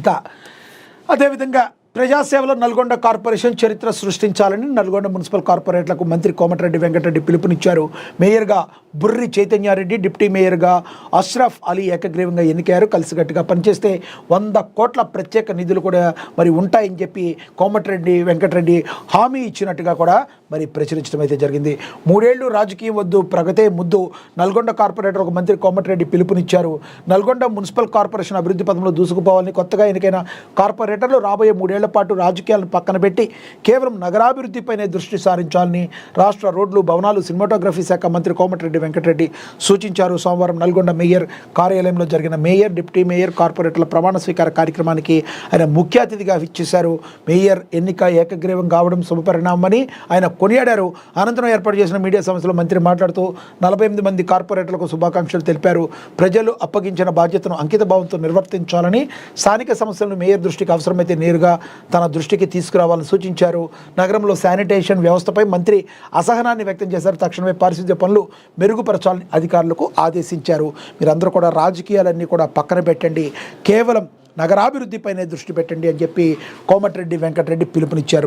ఇక అదేవిధంగా ప్రజాసేవలో నల్గొండ కార్పొరేషన్ చరిత్ర సృష్టించాలని నల్గొండ మున్సిపల్ కార్పొరేట్లకు మంత్రి కోమటిరెడ్డి వెంకటరెడ్డి పిలుపునిచ్చారు. మేయర్గా బుర్రి చైతన్యారెడ్డి, డిప్యూటీ మేయర్గా అష్రఫ్ అలీ ఏకగ్రీవంగా ఎన్నికయ్యారు. కలిసికట్టుగా పనిచేస్తే 100 కోట్ల ప్రత్యేక నిధులు కూడా మరి ఉంటాయని చెప్పి కోమటిరెడ్డి వెంకటరెడ్డి హామీ ఇచ్చినట్టుగా కూడా మరి ప్రచురించడం అయితే జరిగింది. 3 ఏళ్లు రాజకీయం వద్దు, ప్రగతే ముద్దు. నల్గొండ కార్పొరేటర్ ఒక మంత్రి కోమటిరెడ్డి పిలుపునిచ్చారు. నల్గొండ మున్సిపల్ కార్పొరేషన్ అభివృద్ధి పథంలో దూసుకుపోవాలని కొత్తగా ఎన్నికైన కార్పొరేటర్లు రాబోయే 3 ఏళ్ల పాటు రాజకీయాలను పక్కన పెట్టి కేవలం నగరాభివృద్ధిపైనే దృష్టి సారించాలని రాష్ట్ర రోడ్లు, భవనాలు, సినిమాటోగ్రఫీ శాఖ మంత్రి కోమటిరెడ్డి వెంకటరెడ్డి సూచించారు. సోమవారం నల్గొండ మేయర్ కార్యాలయంలో జరిగిన మేయర్, డిప్యూటీ మేయర్, కార్పొరేటర్ల ప్రమాణ స్వీకార కార్యక్రమానికి ఆయన ముఖ్య అతిథిగా ఇచ్చేశారు. మేయర్ ఎన్నిక ఏకగ్రీవం కావడం శుభపరిణామని ఆయన కొనియాడారు. అనంతరం ఏర్పాటు చేసిన మీడియా సమావేశంలో మంత్రి మాట్లాడుతూ 48 మంది కార్పొరేటర్లకు శుభాకాంక్షలు తెలిపారు. ప్రజలు అప్పగించిన బాధ్యతను అంకితభావంతో నిర్వర్తించాలని, స్థానిక సమస్యలను మేయర్ దృష్టికి అవసరమైతే నేరుగా తన దృష్టికి తీసుకురావాలని సూచించారు. నగరంలో శానిటేషన్ వ్యవస్థపై మంత్రి అసహనాన్ని వ్యక్తం చేశారు. తక్షణమే పారిశుద్ధ్య పనులు మెరుగుపరచాలని అధికారులకు ఆదేశించారు. మీరందరూ కూడా రాజకీయాలన్నీ కూడా పక్కన పెట్టండి, కేవలం నగరాభివృద్ధిపైనే దృష్టి పెట్టండి అని చెప్పి కోమటిరెడ్డి వెంకటరెడ్డి పిలుపునిచ్చారు.